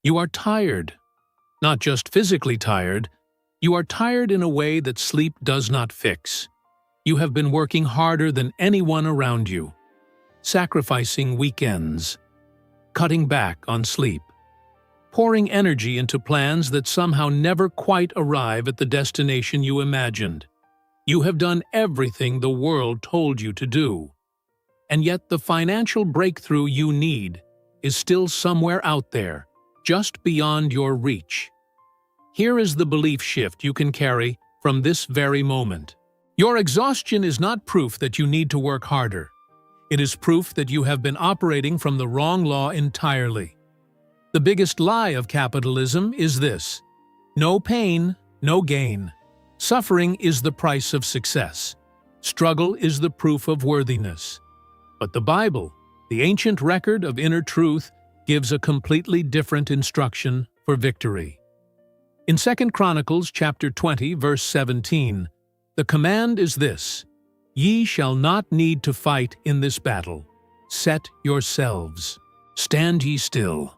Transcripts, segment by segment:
You are tired. Not just physically tired, you are tired in a way that sleep does not fix. You have been working harder than anyone around you, sacrificing weekends, cutting back on sleep, pouring energy into plans that somehow never quite arrive at the destination you imagined. You have done everything the world told you to do. And yet the financial breakthrough you need is still somewhere out there, just beyond your reach. Here is the belief shift you can carry from this very moment. Your exhaustion is not proof that you need to work harder. It is proof that you have been operating from the wrong law entirely. The biggest lie of capitalism is this: no pain, no gain. Suffering is the price of success. Struggle is the proof of worthiness. But the Bible, the ancient record of inner truth, gives a completely different instruction for victory. In 2 Chronicles chapter 20, verse 17, the command is this: "Ye shall not need to fight in this battle. Set yourselves. Stand ye still,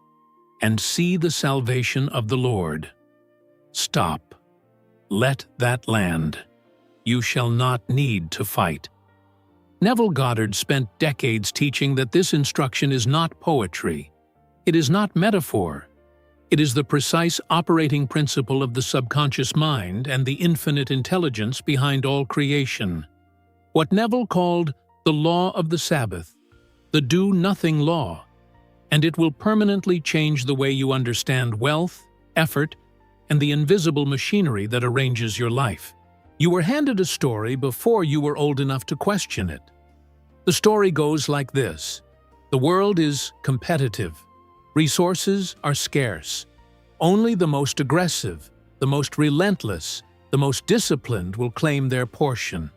and see the salvation of the Lord." Stop. Let that land. You shall not need to fight. Neville Goddard spent decades teaching that this instruction is not poetry. It is not metaphor. It is the precise operating principle of the subconscious mind and the infinite intelligence behind all creation. What Neville called the law of the Sabbath, the do-nothing law, and it will permanently change the way you understand wealth, effort, and the invisible machinery that arranges your life. You were handed a story before you were old enough to question it. The story goes like this: the world is competitive. Resources are scarce. Only the most aggressive, the most relentless, the most disciplined will claim their portion.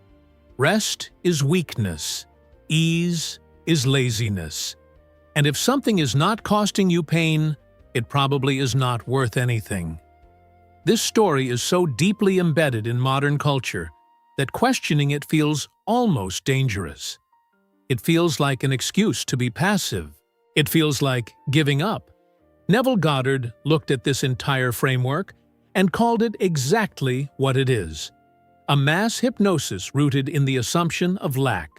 Rest is weakness. Ease is laziness. And if something is not costing you pain, it probably is not worth anything. This story is so deeply embedded in modern culture that questioning it feels almost dangerous. It feels like an excuse to be passive. It feels like giving up. Neville Goddard looked at this entire framework and called it exactly what it is: a mass hypnosis rooted in the assumption of lack.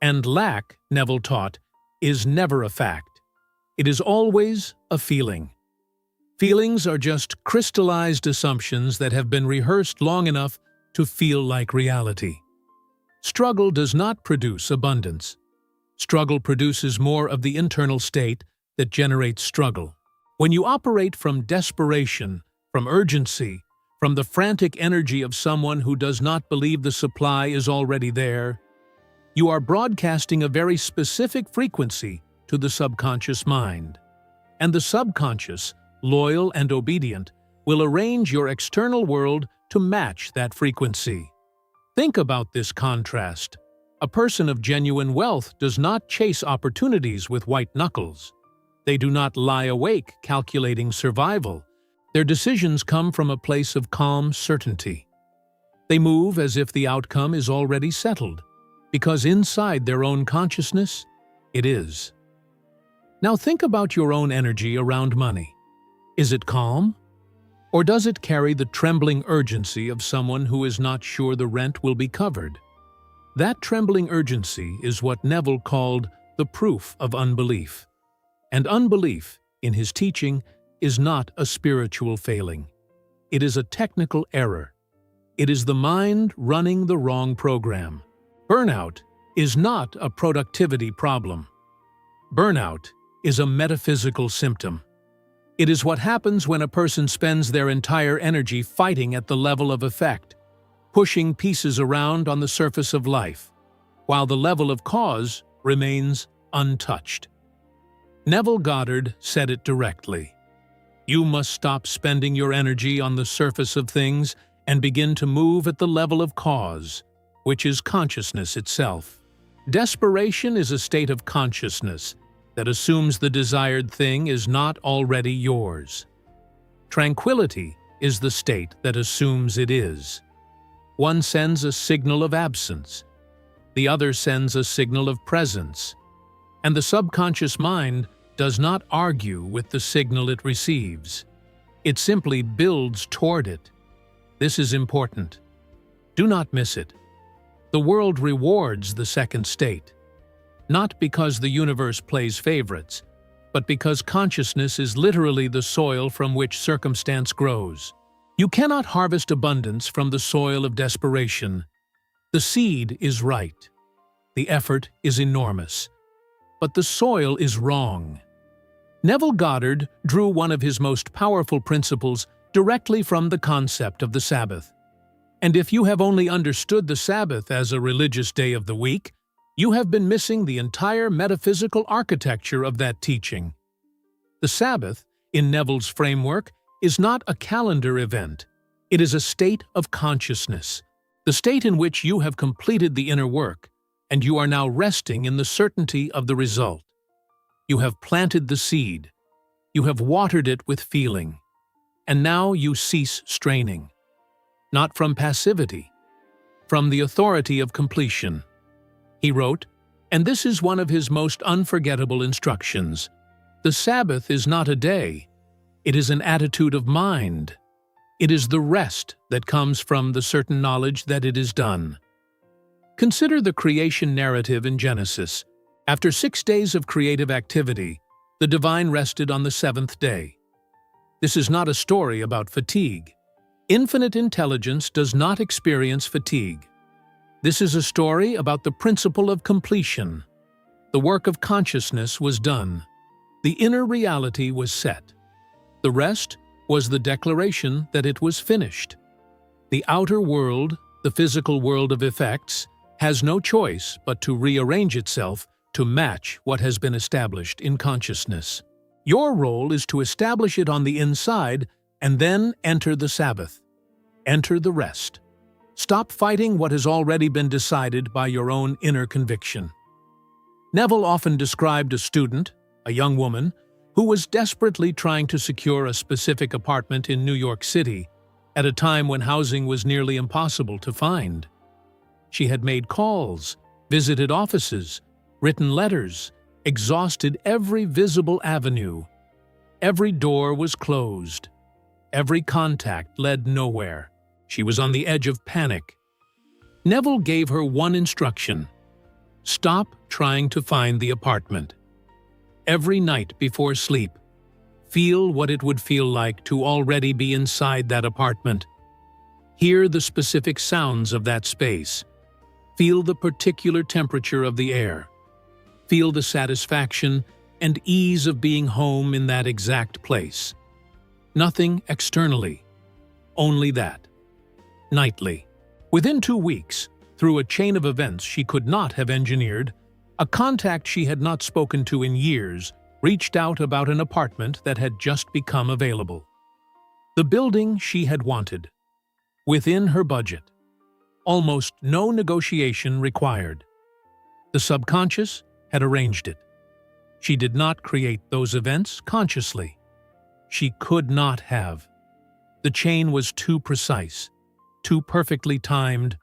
And lack, Neville taught, is never a fact. It is always a feeling. Feelings are just crystallized assumptions that have been rehearsed long enough to feel like reality. Struggle does not produce abundance. Struggle produces more of the internal state that generates struggle. When you operate from desperation, from urgency, from the frantic energy of someone who does not believe the supply is already there, you are broadcasting a very specific frequency to the subconscious mind. And the subconscious, loyal and obedient, will arrange your external world to match that frequency. Think about this contrast. A person of genuine wealth does not chase opportunities with white knuckles. They do not lie awake calculating survival. Their decisions come from a place of calm certainty. They move as if the outcome is already settled, because inside their own consciousness, it is. Now think about your own energy around money. Is it calm? Or does it carry the trembling urgency of someone who is not sure the rent will be covered? That trembling urgency is what Neville called the proof of unbelief. And unbelief, in his teaching, is not a spiritual failing. It is a technical error. It is the mind running the wrong program. Burnout is not a productivity problem. Burnout is a metaphysical symptom. It is what happens when a person spends their entire energy fighting at the level of effect, pushing pieces around on the surface of life, while the level of cause remains untouched. Neville Goddard said it directly. You must stop spending your energy on the surface of things and begin to move at the level of cause, which is consciousness itself. Desperation is a state of consciousness that assumes the desired thing is not already yours. Tranquility is the state that assumes it is. One sends a signal of absence. The other sends a signal of presence. And the subconscious mind does not argue with the signal it receives. It simply builds toward it. This is important. Do not miss it. The world rewards the second state, not because the universe plays favorites, but because consciousness is literally the soil from which circumstance grows. You cannot harvest abundance from the soil of desperation. The seed is right. The effort is enormous. But the soil is wrong. Neville Goddard drew one of his most powerful principles directly from the concept of the Sabbath. And if you have only understood the Sabbath as a religious day of the week, you have been missing the entire metaphysical architecture of that teaching. The Sabbath, in Neville's framework, is not a calendar event. It is a state of consciousness, the state in which you have completed the inner work, and you are now resting in the certainty of the result. You have planted the seed. You have watered it with feeling. And now you cease straining. Not from passivity, from the authority of completion. He wrote, and this is one of his most unforgettable instructions, the Sabbath is not a day. It is an attitude of mind. It is the rest that comes from the certain knowledge that it is done. Consider the creation narrative in Genesis. After 6 days of creative activity, the divine rested on the seventh day. This is not a story about fatigue. Infinite intelligence does not experience fatigue. This is a story about the principle of completion. The work of consciousness was done. The inner reality was set. The rest was the declaration that it was finished. The outer world, the physical world of effects, has no choice but to rearrange itself to match what has been established in consciousness. Your role is to establish it on the inside and then enter the Sabbath. Enter the rest. Stop fighting what has already been decided by your own inner conviction. Neville often described a student, a young woman, who was desperately trying to secure a specific apartment in New York City at a time when housing was nearly impossible to find. She had made calls, visited offices, written letters, exhausted every visible avenue. Every door was closed. Every contact led nowhere. She was on the edge of panic. Neville gave her one instruction: stop trying to find the apartment. Every night before sleep, feel what it would feel like to already be inside that apartment. Hear the specific sounds of that space. Feel the particular temperature of the air. Feel the satisfaction and ease of being home in that exact place. Nothing externally, only that. Nightly. Within 2 weeks, through a chain of events she could not have engineered, a contact she had not spoken to in years reached out about an apartment that had just become available. The building she had wanted. Within her budget. Almost no negotiation required. The subconscious had arranged it. She did not create those events consciously. She could not have. The chain was too precise, too perfectly timed,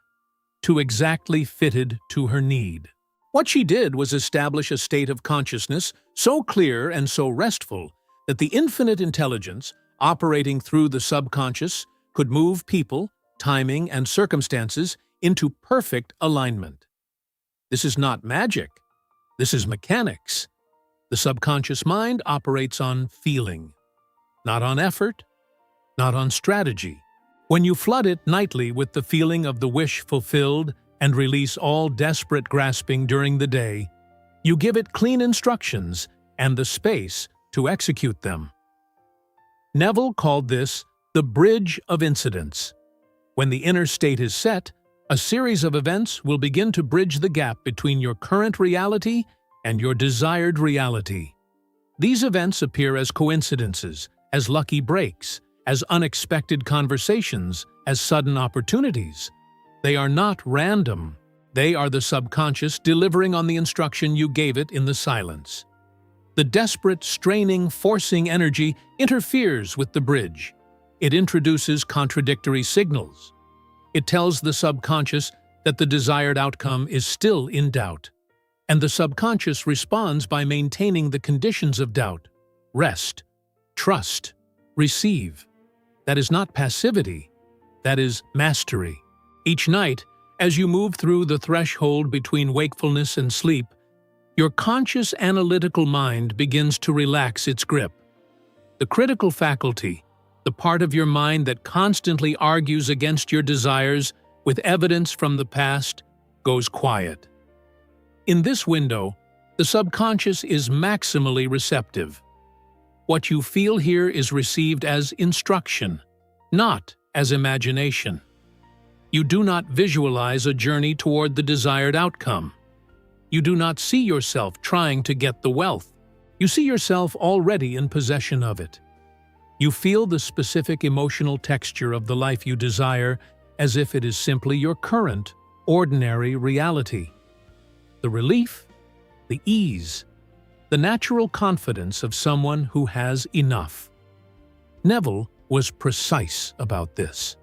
too exactly fitted to her need. What she did was establish a state of consciousness so clear and so restful that the infinite intelligence operating through the subconscious could move people, timing, and circumstances into perfect alignment. This is not magic. This is mechanics. The subconscious mind operates on feeling, not on effort, not on strategy. When you flood it nightly with the feeling of the wish fulfilled and release all desperate grasping during the day, you give it clean instructions and the space to execute them. Neville called this the bridge of incidents. When the inner state is set, a series of events will begin to bridge the gap between your current reality and your desired reality. These events appear as coincidences, as lucky breaks, as unexpected conversations, as sudden opportunities. They are not random. They are the subconscious delivering on the instruction you gave it in the silence. The desperate, straining, forcing energy interferes with the bridge. It introduces contradictory signals. It tells the subconscious that the desired outcome is still in doubt. And the subconscious responds by maintaining the conditions of doubt: rest, trust, receive. That is not passivity, that is mastery. Each night, as you move through the threshold between wakefulness and sleep, your conscious analytical mind begins to relax its grip. The critical faculty, the part of your mind that constantly argues against your desires with evidence from the past, goes quiet. In this window, the subconscious is maximally receptive. What you feel here is received as instruction, not as imagination. You do not visualize a journey toward the desired outcome. You do not see yourself trying to get the wealth. You see yourself already in possession of it. You feel the specific emotional texture of the life you desire as if it is simply your current, ordinary reality. The relief, the ease, the natural confidence of someone who has enough. Neville was precise about this.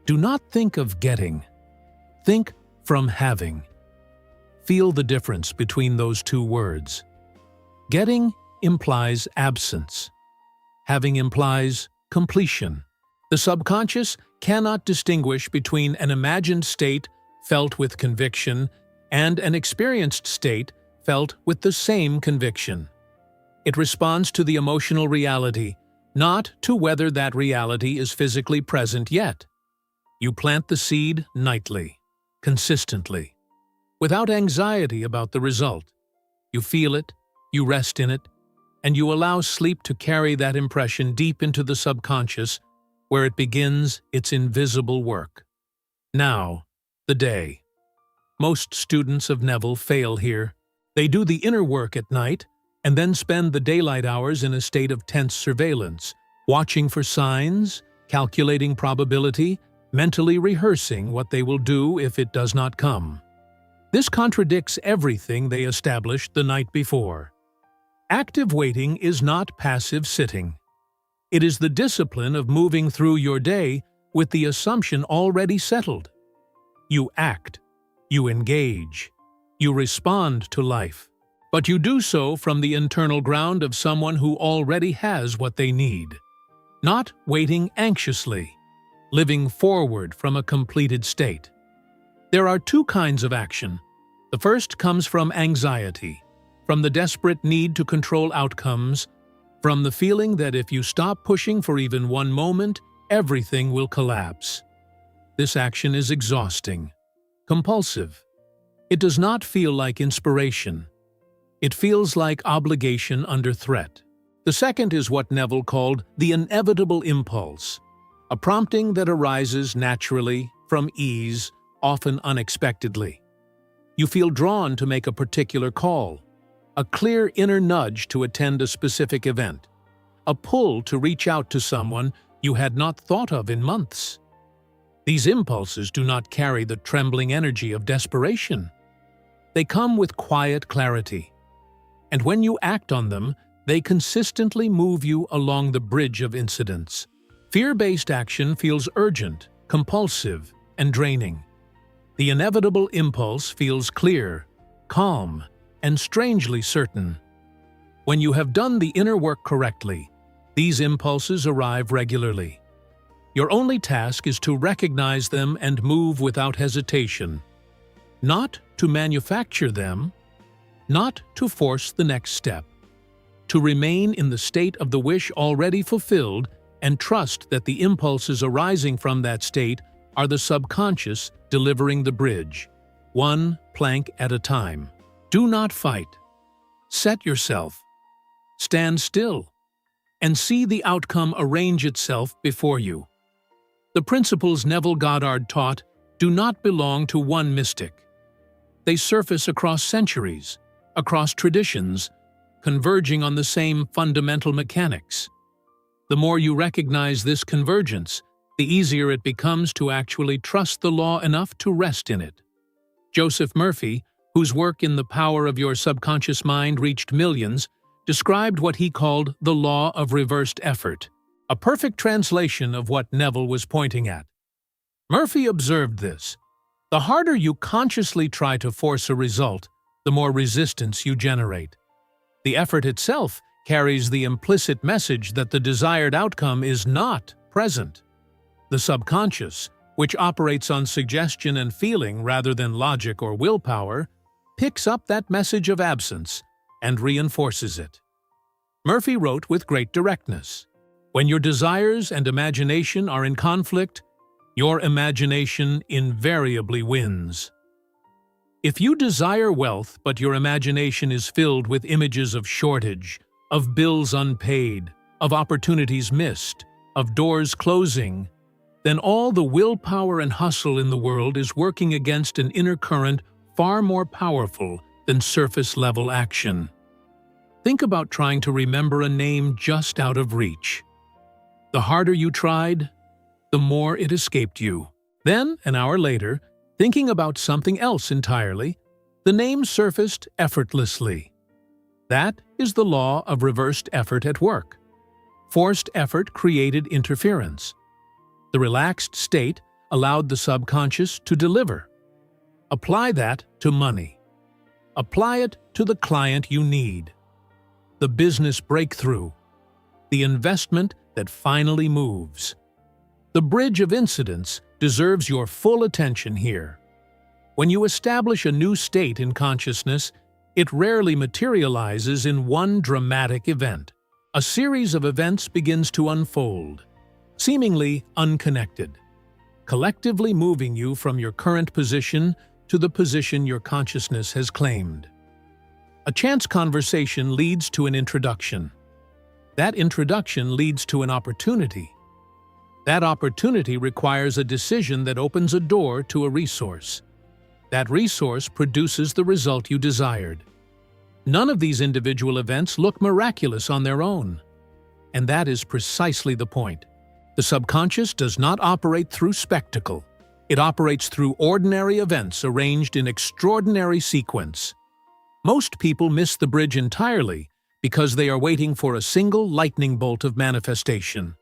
Do not think of getting. Think from having. Feel the difference between those two words. Getting implies absence. Having implies completion. The subconscious cannot distinguish between an imagined state felt with conviction and an experienced state felt with the same conviction. It responds to the emotional reality, not to whether that reality is physically present yet. You plant the seed nightly, consistently, without anxiety about the result. You feel it, you rest in it, and you allow sleep to carry that impression deep into the subconscious, where it begins its invisible work. Now, the day. Most students of Neville fail here. They do the inner work at night and then spend the daylight hours in a state of tense surveillance, watching for signs, calculating probability, mentally rehearsing what they will do if it does not come. This contradicts everything they established the night before. Active waiting is not passive sitting. It is the discipline of moving through your day with the assumption already settled. You act, you engage, you respond to life, but you do so from the internal ground of someone who already has what they need. Not waiting anxiously, living forward from a completed state. There are two kinds of action. The first comes from anxiety, from the desperate need to control outcomes, from the feeling that if you stop pushing for even one moment, everything will collapse. This action is exhausting, compulsive. It does not feel like inspiration. It feels like obligation under threat. The second is what Neville called the inevitable impulse, a prompting that arises naturally, from ease, often unexpectedly. You feel drawn to make a particular call, a clear inner nudge to attend a specific event, a pull to reach out to someone you had not thought of in months. These impulses do not carry the trembling energy of desperation. They come with quiet clarity, and when you act on them, they consistently move you along the bridge of incidents. Fear-based action feels urgent, compulsive, and draining. The inevitable impulse feels clear, calm, and strangely certain. When you have done the inner work correctly, these impulses arrive regularly. Your only task is to recognize them and move without hesitation. Not to manufacture them, not to force the next step. To remain in the state of the wish already fulfilled and trust that the impulses arising from that state are the subconscious delivering the bridge, one plank at a time. Do not fight. Set yourself. Stand still, and see the outcome arrange itself before you. The principles Neville Goddard taught do not belong to one mystic. They surface across centuries, across traditions, converging on the same fundamental mechanics. The more you recognize this convergence, the easier it becomes to actually trust the law enough to rest in it. Joseph Murphy, whose work in The Power of Your Subconscious Mind reached millions, described what he called the law of reversed effort, a perfect translation of what Neville was pointing at. Murphy observed this. The harder you consciously try to force a result, the more resistance you generate. The effort itself carries the implicit message that the desired outcome is not present. The subconscious, which operates on suggestion and feeling rather than logic or willpower, picks up that message of absence and reinforces it. Murphy wrote with great directness, "When your desires and imagination are in conflict, your imagination invariably wins." If you desire wealth but your imagination is filled with images of shortage, of bills unpaid, of opportunities missed, of doors closing, then all the willpower and hustle in the world is working against an inner current far more powerful than surface-level action. Think about trying to remember a name just out of reach. The harder you tried, the more it escaped you. Then, an hour later, thinking about something else entirely, the name surfaced effortlessly. That is the law of reversed effort at work. Forced effort created interference. The relaxed state allowed the subconscious to deliver. Apply that to money. Apply it to the client you need. The business breakthrough. The investment that finally moves. The bridge of incidents deserves your full attention here. When you establish a new state in consciousness, it rarely materializes in one dramatic event. A series of events begins to unfold, seemingly unconnected, collectively moving you from your current position to the position your consciousness has claimed. A chance conversation leads to an introduction. That introduction leads to an opportunity. That opportunity requires a decision that opens a door to a resource. That resource produces the result you desired. None of these individual events look miraculous on their own. And that is precisely the point. The subconscious does not operate through spectacle. It operates through ordinary events arranged in extraordinary sequence. Most people miss the bridge entirely because they are waiting for a single lightning bolt of manifestation.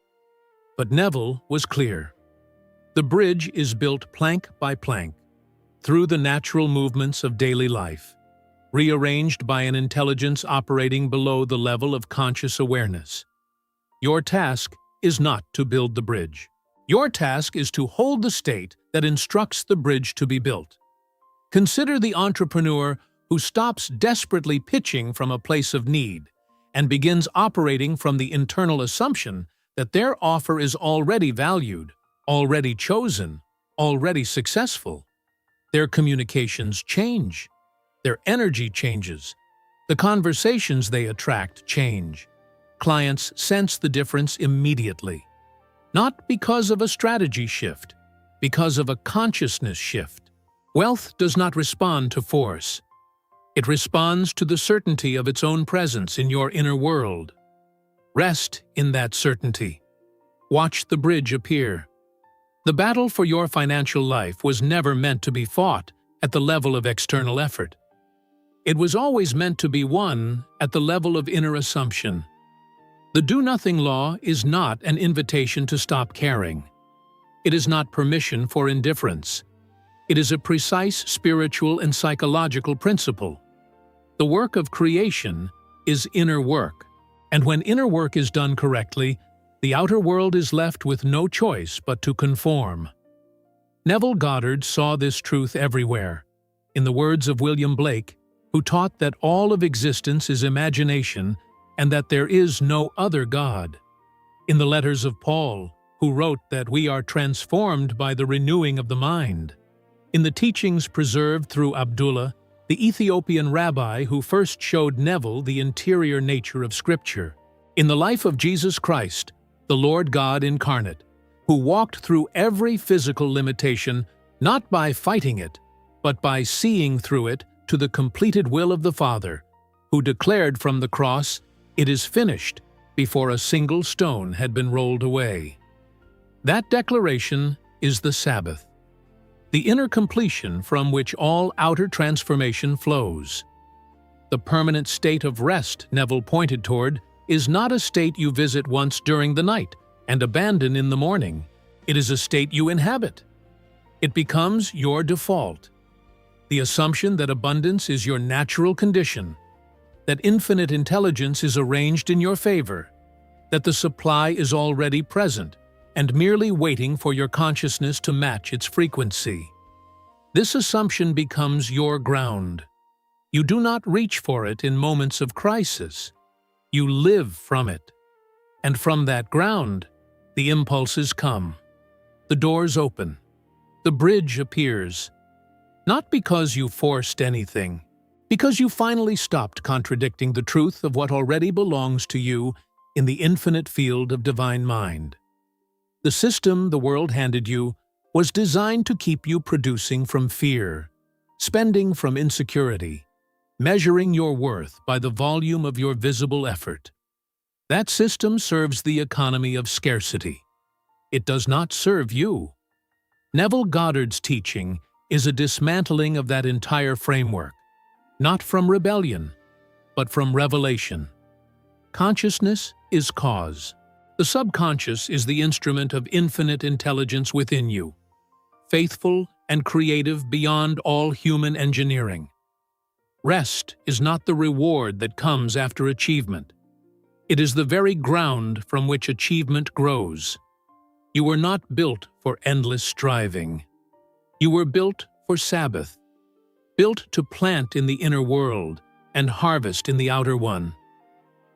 But Neville was clear. The bridge is built plank by plank, through the natural movements of daily life, rearranged by an intelligence operating below the level of conscious awareness. Your task is not to build the bridge. Your task is to hold the state that instructs the bridge to be built. Consider the entrepreneur who stops desperately pitching from a place of need and begins operating from the internal assumption that their offer is already valued, already chosen, already successful. Their communications change. Their energy changes. The conversations they attract change. Clients sense the difference immediately. Not because of a strategy shift, because of a consciousness shift. Wealth does not respond to force. It responds to the certainty of its own presence in your inner world. Rest in that certainty. Watch the bridge appear. The battle for your financial life was never meant to be fought at the level of external effort. It was always meant to be won at the level of inner assumption. The do-nothing law is not an invitation to stop caring. It is not permission for indifference. It is a precise spiritual and psychological principle. The work of creation is inner work, and when inner work is done correctly, the outer world is left with no choice but to conform. Neville Goddard saw this truth everywhere. In the words of William Blake, who taught that all of existence is imagination and that there is no other God. In the letters of Paul, who wrote that we are transformed by the renewing of the mind. In the teachings preserved through Abdullah, the Ethiopian rabbi who first showed Neville the interior nature of Scripture. In the life of Jesus Christ, the Lord God incarnate, who walked through every physical limitation, not by fighting it, but by seeing through it to the completed will of the Father, who declared from the cross, "It is finished," before a single stone had been rolled away. That declaration is the Sabbath, the inner completion from which all outer transformation flows. The permanent state of rest Neville pointed toward is not a state you visit once during the night and abandon in the morning. It is a state you inhabit. It becomes your default. The assumption that abundance is your natural condition, that infinite intelligence is arranged in your favor, that the supply is already present and merely waiting for your consciousness to match its frequency. This assumption becomes your ground. You do not reach for it in moments of crisis. You live from it. And from that ground, the impulses come. The doors open. The bridge appears. Not because you forced anything, because you finally stopped contradicting the truth of what already belongs to you in the infinite field of divine mind. The system the world handed you was designed to keep you producing from fear, spending from insecurity, measuring your worth by the volume of your visible effort. That system serves the economy of scarcity. It does not serve you. Neville Goddard's teaching is a dismantling of that entire framework, not from rebellion, but from revelation. Consciousness is cause. The subconscious is the instrument of infinite intelligence within you, faithful and creative beyond all human engineering. Rest is not the reward that comes after achievement. It is the very ground from which achievement grows. You were not built for endless striving. You were built for Sabbath, built to plant in the inner world and harvest in the outer one.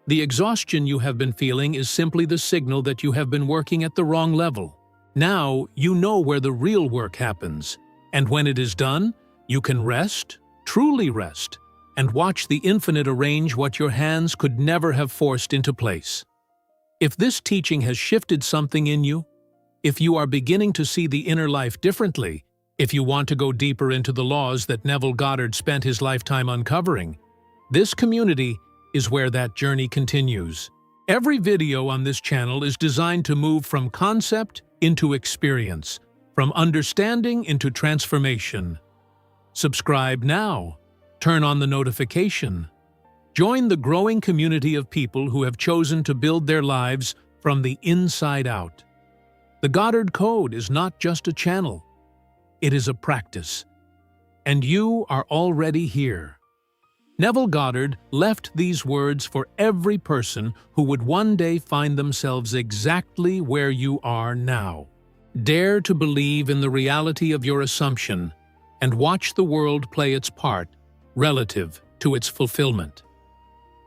The exhaustion you have been feeling is simply the signal that you have been working at the wrong level. Now you know where the real work happens, and when it is done, you can rest, truly rest, and watch the infinite arrange what your hands could never have forced into place. If this teaching has shifted something in you, if you are beginning to see the inner life differently, if you want to go deeper into the laws that Neville Goddard spent his lifetime uncovering, this community is where that journey continues. Every video on this channel is designed to move from concept into experience, from understanding into transformation. Subscribe now. Turn on the notification. Join the growing community of people who have chosen to build their lives from the inside out. The Goddard Code is not just a channel. It is a practice. And you are already here. Neville Goddard left these words for every person who would one day find themselves exactly where you are now. Dare to believe in the reality of your assumption and watch the world play its part relative to its fulfillment.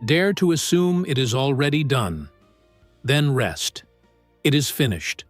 Dare to assume it is already done. Then rest. It is finished.